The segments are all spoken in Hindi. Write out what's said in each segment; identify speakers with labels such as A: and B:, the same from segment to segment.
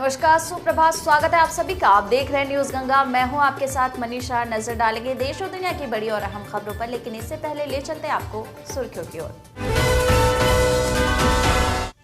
A: नमस्कार, सुप्रभात। स्वागत है आप सभी का। आप देख रहे हैं न्यूज गंगा। मैं हूं आपके साथ मनीषा। नजर डालेंगे देश और दुनिया की बड़ी और अहम खबरों पर, लेकिन इससे पहले ले चलते हैं आपको सुर्खियों की ओर।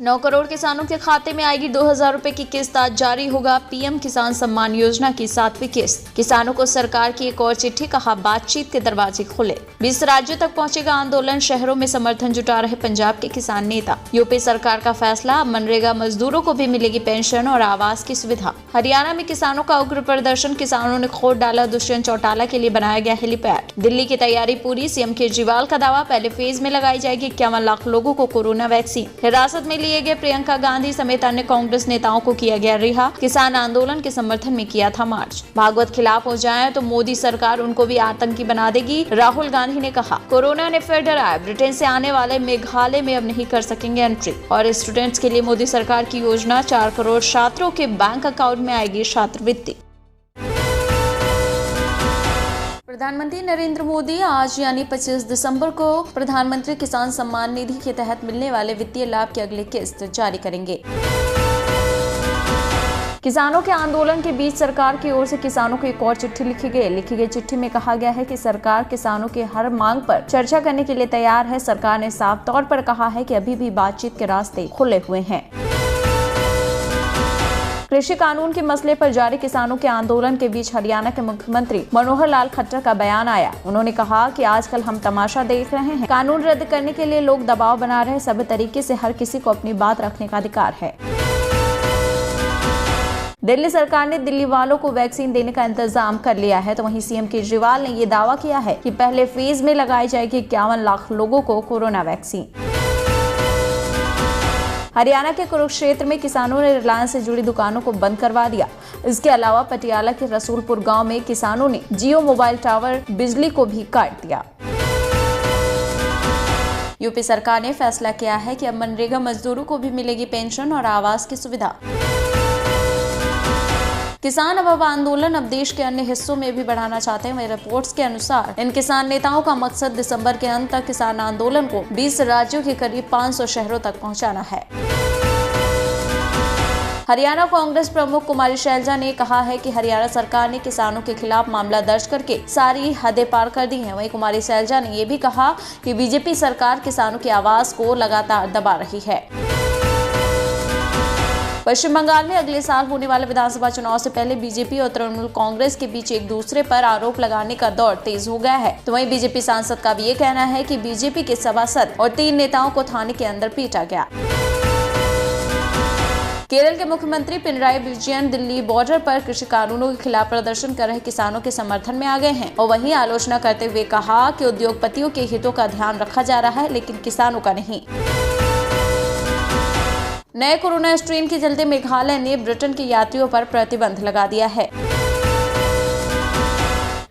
A: 9 करोड़ किसानों के खाते में आएगी 2000 रुपए की किस्त। आज जारी होगा पीएम किसान सम्मान योजना की 7वीं किस्त। किसानों को सरकार की एक और चिट्ठी, कहा बातचीत के दरवाजे खुले। 20 राज्यों तक पहुंचेगा आंदोलन। शहरों में समर्थन जुटा रहे पंजाब के किसान नेता। यूपी सरकार का फैसला, मनरेगा मजदूरों को भी मिलेगी पेंशन और आवास की सुविधा। हरियाणा में किसानों का उग्र प्रदर्शन। किसानों ने खोद डाला। दुष्यंत चौटाला के लिए बनाया गया हेलीपैड। दिल्ली की तैयारी पूरी। सीएम केजरीवाल का दावा, पहले फेज में लगाई जाएगी 51 लाख लोगों को कोरोना वैक्सीन। हिरासत में लिए गए प्रियंका गांधी समेत अन्य कांग्रेस नेताओं को किया गया रिहा। किसान आंदोलन के समर्थन में किया था मार्च। भागवत खिलाफ हो जाए तो मोदी सरकार उनको भी आतंकी बना देगी, राहुल गांधी ने कहा। कोरोना ने फिर डराया। ब्रिटेन से आने वाले मेघालय में अब नहीं कर सकेंगे एंट्री। और स्टूडेंट्स के लिए मोदी सरकार की योजना, 4 करोड़ छात्रों के बैंक अकाउंट में आएगी छात्रवृत्ति। प्रधानमंत्री नरेंद्र मोदी आज यानी 25 दिसंबर को प्रधानमंत्री किसान सम्मान निधि के तहत मिलने वाले वित्तीय लाभ की अगली किस्त जारी करेंगे। किसानों के आंदोलन के बीच सरकार की ओर से किसानों को एक और चिट्ठी लिखी गई चिट्ठी में कहा गया है कि सरकार किसानों की हर मांग पर चर्चा करने के लिए तैयार है। सरकार ने साफ तौर पर कहा है कि अभी भी बातचीत के रास्ते खुले हुए हैं। कृषि कानून के मसले पर जारी किसानों के आंदोलन के बीच हरियाणा के मुख्यमंत्री मनोहर लाल खट्टर का बयान आया। उन्होंने कहा कि आजकल हम तमाशा देख रहे हैं। कानून रद्द करने के लिए लोग दबाव बना रहे हैं। सभी तरीके से हर किसी को अपनी बात रखने का अधिकार है। दिल्ली सरकार ने दिल्ली वालों को वैक्सीन देने का इंतजाम कर लिया है, तो वहीं सीएम केजरीवाल ने ये दावा किया है कि पहले फेज में लगाई जाएगी 51 लाख लोगों को कोरोना वैक्सीन। हरियाणा के कुरुक्षेत्र में किसानों ने रिलायंस से जुड़ी दुकानों को बंद करवा दिया। इसके अलावा पटियाला के रसूलपुर गांव में किसानों ने जियो मोबाइल टावर बिजली को भी काट दिया। यूपी सरकार ने फैसला किया है कि अब मनरेगा मजदूरों को भी मिलेगी पेंशन और आवास की सुविधा। किसान अब आंदोलन अब देश के अन्य हिस्सों में भी बढ़ाना चाहते हैं। रिपोर्ट्स के अनुसार इन किसान नेताओं का मकसद दिसंबर के अंत तक किसान आंदोलन को 20 राज्यों के करीब 500 शहरों तक पहुंचाना है। हरियाणा कांग्रेस प्रमुख कुमारी शैलजा ने कहा है कि हरियाणा सरकार ने किसानों के खिलाफ मामला दर्ज करके सारी हदें पार कर दी हैं। वहीं कुमारी शैलजा ने यह भी कहा कि बीजेपी सरकार किसानों की आवाज को लगातार दबा रही है। पश्चिम बंगाल में अगले साल होने वाले विधानसभा चुनाव से पहले बीजेपी और तृणमूल कांग्रेस के बीच एक दूसरे पर आरोप लगाने का दौर तेज हो गया है। तो वहीं बीजेपी सांसद का भी ये कहना है कि बीजेपी के सभासद और 3 नेताओं को थाने के अंदर पीटा गया। केरल के मुख्यमंत्री पिनराई विजयन दिल्ली बॉर्डर पर कृषि कानूनों के खिलाफ प्रदर्शन कर रहे किसानों के समर्थन में आ गए हैं और वहीं आलोचना करते हुए कहा कि उद्योगपतियों के हितों का ध्यान रखा जा रहा है, लेकिन किसानों का नहीं। नए कोरोना स्ट्रेन के चलते मेघालय ने ब्रिटेन के यात्रियों पर प्रतिबंध लगा दिया है।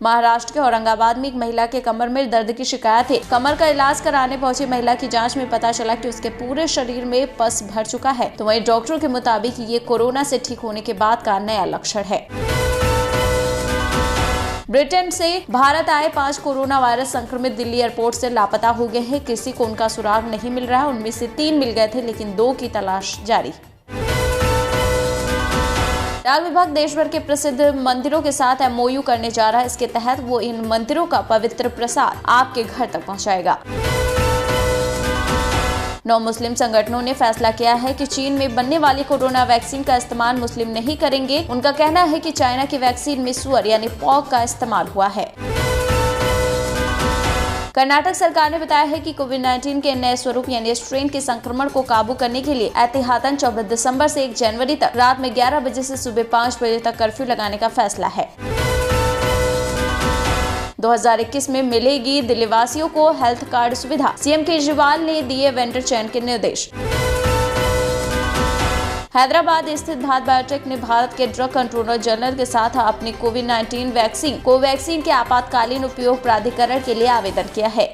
A: महाराष्ट्र के औरंगाबाद में एक महिला के कमर में दर्द की शिकायत है। कमर का इलाज कराने पहुंची महिला की जांच में पता चला कि उसके पूरे शरीर में पस भर चुका है। तो वहीं डॉक्टरों के मुताबिक ये कोरोना से ठीक होने के बाद का नया लक्षण है। ब्रिटेन से भारत आए 5 कोरोना वायरस संक्रमित दिल्ली एयरपोर्ट से लापता हो गए हैं। किसी को उनका सुराग नहीं मिल रहा है। उनमें से 3 मिल गए थे, लेकिन 2 की तलाश जारी। डाक विभाग देश भर के प्रसिद्ध मंदिरों के साथ एमओयू करने जा रहा है। इसके तहत वो इन मंदिरों का पवित्र प्रसाद आपके घर तक पहुंचाएगा। 9 मुस्लिम संगठनों ने फैसला किया है कि चीन में बनने वाली कोरोना वैक्सीन का इस्तेमाल मुस्लिम नहीं करेंगे। उनका कहना है कि चाइना की वैक्सीन में सुअर यानी पॉग का इस्तेमाल हुआ है। कर्नाटक सरकार ने बताया है कि कोविड-19 के नए स्वरूप यानी स्ट्रेन के संक्रमण को काबू करने के लिए एहतियातन 24 दिसंबर से 1 जनवरी तक रात में 11 बजे से सुबह 5 बजे तक कर्फ्यू लगाने का फैसला है। 2021 में मिलेगी दिल्ली वासियों को हेल्थ कार्ड सुविधा। सीएम केजरीवाल ने दिए वेंडर चयन के निर्देश। हैदराबाद स्थित भारत बायोटेक ने भारत के ड्रग कंट्रोलर जनरल के साथ अपनी कोविड-19 वैक्सीन कोवैक्सीन के आपातकालीन उपयोग प्राधिकरण के लिए आवेदन किया है।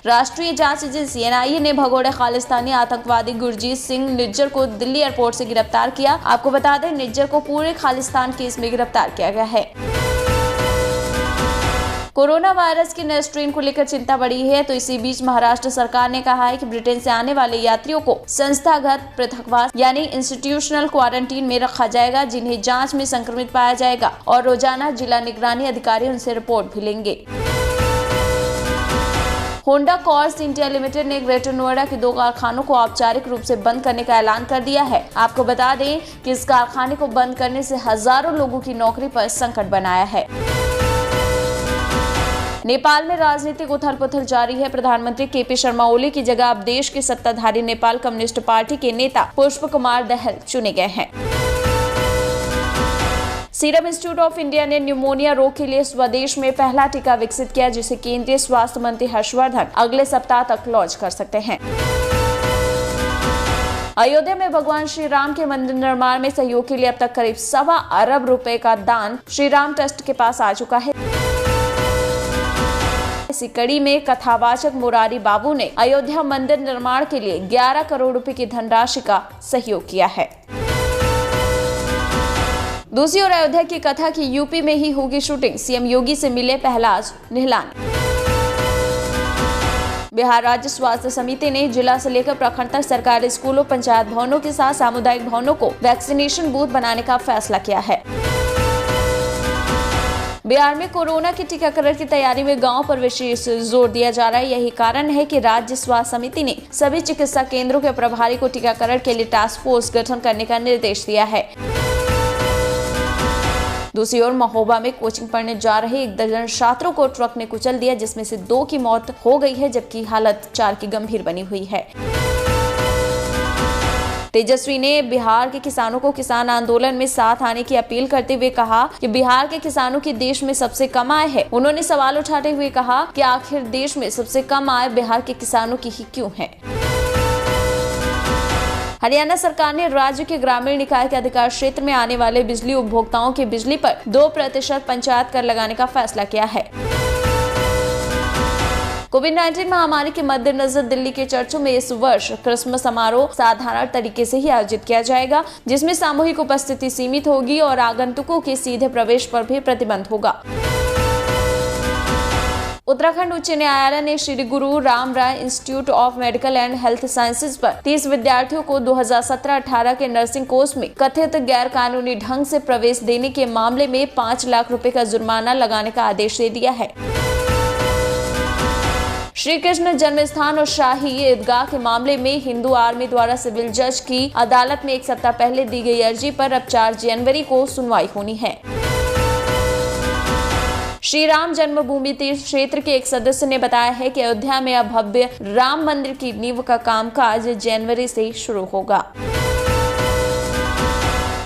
A: राष्ट्रीय जांच एजेंसी एनआईए ने भगोड़े खालिस्तानी आतंकवादी गुरजीत सिंह निज्जर को दिल्ली एयरपोर्ट से गिरफ्तार किया। आपको बता दें, निज्जर को पूरे खालिस्तान केस में गिरफ्तार किया गया है। कोरोना वायरस के नए स्ट्रेन को लेकर चिंता बढ़ी है, तो इसी बीच महाराष्ट्र सरकार ने कहा है कि ब्रिटेन से आने वाले यात्रियों को संस्थागत पृथकवास यानी इंस्टीट्यूशनल क्वारंटीन में रखा जाएगा, जिन्हें जांच में संक्रमित पाया जाएगा और रोजाना जिला निगरानी अधिकारी उनसे रिपोर्ट भी लेंगे। होंडा कॉर्स इंडिया लिमिटेड ने ग्रेटर नोएडा के 2 कारखानों को औपचारिक रूप से बंद करने का ऐलान कर दिया है। आपको बता दें कि इस कारखाने को बंद करने से हजारों लोगों की नौकरी पर संकट बनाया है। नेपाल में राजनीतिक उथल-पुथल जारी है। प्रधानमंत्री केपी शर्मा ओली की जगह अब देश के सत्ताधारी नेपाल कम्युनिस्ट पार्टी के नेता पुष्प कुमार दहल चुने गए हैं। सीरम इंस्टीट्यूट ऑफ इंडिया ने न्यूमोनिया रोग के लिए स्वदेश में पहला टीका विकसित किया, जिसे केंद्रीय स्वास्थ्य मंत्री हर्षवर्धन अगले सप्ताह तक लॉन्च कर सकते हैं। अयोध्या में भगवान श्री राम के मंदिर निर्माण में सहयोग के लिए अब तक करीब 1.25 अरब रुपए का दान श्री राम ट्रस्ट के पास आ चुका है। इसी कड़ी में कथावाचक मुरारी बाबू ने अयोध्या मंदिर निर्माण के लिए 11 करोड़ रुपए की धनराशि का सहयोग किया है। दूसरी ओर अयोध्या की कथा की यूपी में ही होगी शूटिंग, सीएम योगी से मिले प्रहलाद निहलानी। बिहार राज्य स्वास्थ्य समिति ने जिला से लेकर प्रखंड तक सरकारी स्कूलों, पंचायत भवनों के साथ सामुदायिक भवनों को वैक्सीनेशन बूथ बनाने का फैसला किया है। बिहार में कोरोना के टीकाकरण की तैयारी में गांव पर विशेष जोर दिया जा रहा है। यही कारण है कि राज्य स्वास्थ्य समिति ने सभी चिकित्सा केंद्रों के प्रभारी को टीकाकरण के लिए टास्क फोर्स गठन करने का निर्देश दिया है। दूसरी ओर महोबा में कोचिंग पढ़ने जा रहे 1 दर्जन छात्रों को ट्रक ने कुचल दिया, जिसमें से 2 की मौत हो गई है, जबकि हालत 4 की गंभीर बनी हुई है। तेजस्वी ने बिहार के किसानों को किसान आंदोलन में साथ आने की अपील करते हुए कहा कि बिहार के किसानों की देश में सबसे कम आय है। उन्होंने सवाल उठाते हुए कहा कि आखिर देश में सबसे कम आय बिहार के किसानों की ही क्यों है। हरियाणा सरकार ने राज्य के ग्रामीण निकाय के अधिकार क्षेत्र में आने वाले बिजली उपभोक्ताओं की बिजली पर 2% पंचायत कर लगाने का फैसला किया है। कोविड-19 महामारी के मद्देनजर दिल्ली के चर्चों में इस वर्ष क्रिसमस समारोह साधारण तरीके से ही आयोजित किया जाएगा, जिसमें सामूहिक उपस्थिति सीमित होगी और आगंतुकों के सीधे प्रवेश पर भी प्रतिबंध होगा। उत्तराखंड उच्च न्यायालय ने Shri Guru Ram Rai institute of medical and health sciences पर 30 विद्यार्थियों को 2017-18 के नर्सिंग कोर्स में कथित गैर कानूनी ढंग से प्रवेश देने के मामले में 5 लाख रुपए का जुर्माना लगाने का आदेश दे दिया है। श्री कृष्ण जन्म स्थान और शाही ईदगाह के मामले में हिंदू आर्मी द्वारा सिविल जज की अदालत में 1 सप्ताह पहले दी गई अर्जी पर अब 4 जनवरी को सुनवाई होनी है। श्री राम जन्मभूमि तीर्थ क्षेत्र के एक सदस्य ने बताया है कि अयोध्या में अब भव्य राम मंदिर की नींव का कामकाज जनवरी से शुरू होगा।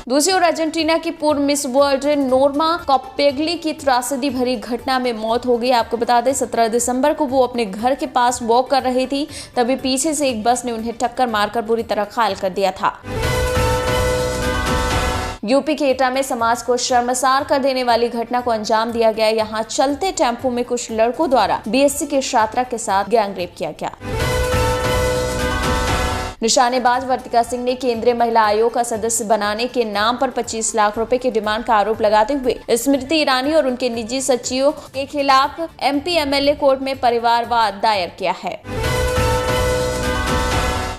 A: दूसरी ओर अर्जेंटीना की पूर्व मिस वर्ल्ड नोर्मा कॉपेगली की त्रासदी भरी घटना में मौत हो गई। आपको बता दें 17 दिसंबर को वो अपने घर के पास वॉक कर रही थी, तभी पीछे से एक बस ने उन्हें टक्कर मारकर बुरी तरह घायल कर दिया था। यूपी के एटा में समाज को शर्मसार कर देने वाली घटना को अंजाम दिया गया। यहाँ चलते टेम्पो में कुछ लड़कों द्वारा बीएससी के छात्रा के साथ गैंगरेप किया गया। निशानेबाज वर्तिका सिंह ने केंद्रीय महिला आयोग का सदस्य बनाने के नाम पर 25 लाख रुपए की डिमांड का आरोप लगाते हुए स्मृति ईरानी और उनके निजी सचिवों के खिलाफ एमपी एमएलए कोर्ट में परिवारवाद दायर किया है।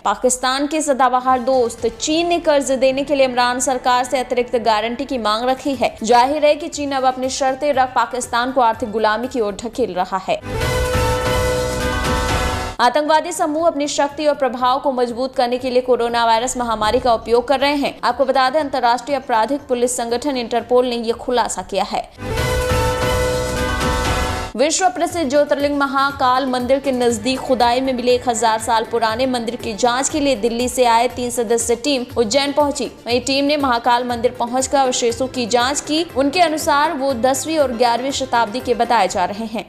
A: पाकिस्तान के सदाबहार दोस्त चीन ने कर्ज देने के लिए इमरान सरकार से अतिरिक्त गारंटी की मांग रखी है। जाहिर है कि चीन अब अपनी शर्तें रख पाकिस्तान को आर्थिक गुलामी की ओर ढकेल रहा है। आतंकवादी समूह अपनी शक्ति और प्रभाव को मजबूत करने के लिए कोरोना वायरस महामारी का उपयोग कर रहे हैं। आपको बता दें अंतर्राष्ट्रीय आपराधिक पुलिस संगठन इंटरपोल ने यह खुलासा किया है। विश्व प्रसिद्ध ज्योतिर्लिंग महाकाल मंदिर के नजदीक खुदाई में मिले 1000 साल पुराने मंदिर की जांच के लिए दिल्ली से आए 3 सदस्यीय टीम उज्जैन पहुंची। वहीं टीम ने महाकाल मंदिर पहुंचकर अवशेषों की जांच की। उनके अनुसार वो 10वीं और 11वीं शताब्दी के बताए जा रहे हैं।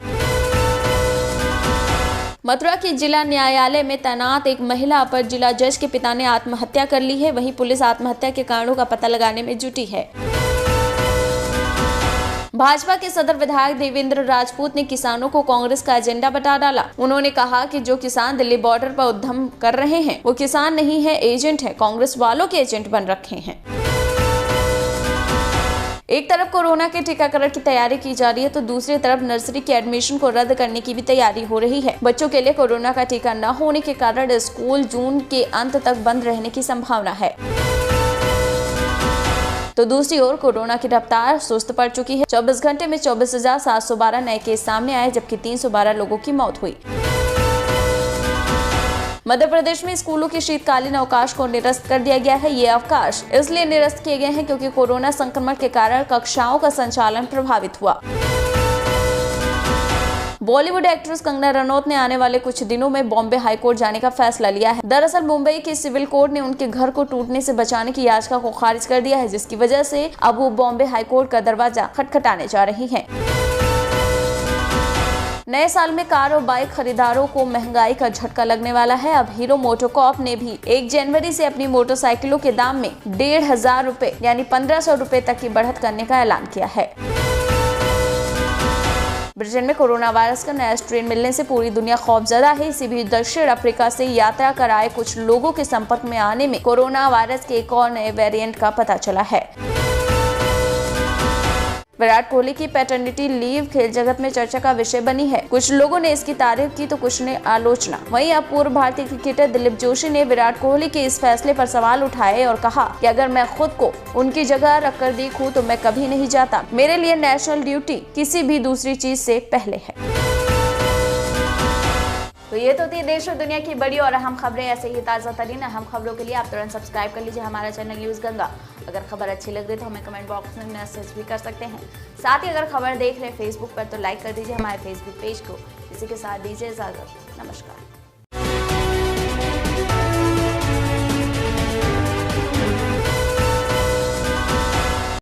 A: मथुरा के जिला न्यायालय में तैनात एक महिला अपर जिला जज के पिता ने आत्महत्या कर ली है। वहीं पुलिस आत्महत्या के कारणों का पता लगाने में जुटी है। भाजपा के सदर विधायक देवेंद्र राजपूत ने किसानों को कांग्रेस का एजेंडा बता डाला। उन्होंने कहा कि जो किसान दिल्ली बॉर्डर पर उद्यम कर रहे हैं वो किसान नहीं है, एजेंट है। कांग्रेस वालों के एजेंट बन रखे हैं। एक तरफ कोरोना के टीकाकरण की तैयारी की जा रही है तो दूसरी तरफ नर्सरी के एडमिशन को रद्द करने की भी तैयारी हो रही है। बच्चों के लिए कोरोना का टीका न होने के कारण स्कूल जून के अंत तक बंद रहने की संभावना है। तो दूसरी ओर कोरोना की रफ्तार सुस्त पड़ चुकी है। 24 घंटे में 24,712 नए केस सामने आए, जबकि 312 लोगों की मौत हुई। मध्य प्रदेश में स्कूलों के शीतकालीन अवकाश को निरस्त कर दिया गया है। ये अवकाश इसलिए निरस्त किए गए हैं क्योंकि कोरोना संक्रमण के कारण कक्षाओं का संचालन प्रभावित हुआ। बॉलीवुड एक्ट्रेस कंगना रनौत ने आने वाले कुछ दिनों में बॉम्बे हाईकोर्ट जाने का फैसला लिया है। दरअसल मुंबई के सिविल कोर्ट ने उनके घर को टूटने से बचाने की याचिका को खारिज कर दिया है, जिसकी वजह से अब वो बॉम्बे हाईकोर्ट का दरवाजा खटखटाने जा रही हैं। नए साल में कार और बाइक खरीदारों को महंगाई का झटका लगने वाला है। अब हीरो मोटोकॉर्प ने भी 1 जनवरी से अपनी मोटरसाइकिलों के दाम में 1,500 रुपए यानी 1,500 रुपए तक की बढ़त करने का ऐलान किया है। ब्रिटेन में कोरोना वायरस का नया स्ट्रेन मिलने से पूरी दुनिया खौफजदा है। इसी बीच दक्षिण अफ्रीका से यात्रा कर आए कुछ लोगों के संपर्क में आने में कोरोना वायरस के एक और नए वेरिएंट का पता चला है। विराट कोहली की पैटर्निटी लीव खेल जगत में चर्चा का विषय बनी है। कुछ लोगों ने इसकी तारीफ की तो कुछ ने आलोचना। वहीं अब पूर्व भारतीय क्रिकेटर दिलीप जोशी ने विराट कोहली के इस फैसले पर सवाल उठाए और कहा कि अगर मैं खुद को उनकी जगह रखकर देखूं तो मैं कभी नहीं जाता। मेरे लिए नेशनल ड्यूटी किसी भी दूसरी चीज से पहले है। तो ये तो थी देश और दुनिया की बड़ी और अहम खबरें। ऐसे ही ताज़ा तरीन अहम खबरों के लिए आप तुरंत सब्सक्राइब कर लीजिए हमारा चैनल न्यूज़ गंगा। अगर खबर अच्छी लग रही तो हमें कमेंट बॉक्स में मैसेज भी कर सकते हैं। साथ ही अगर खबर देख रहे हैं फेसबुक पर तो लाइक कर दीजिए हमारे फेसबुक पेज को। इसी के साथ दीजिए इजाजत। नमस्कार।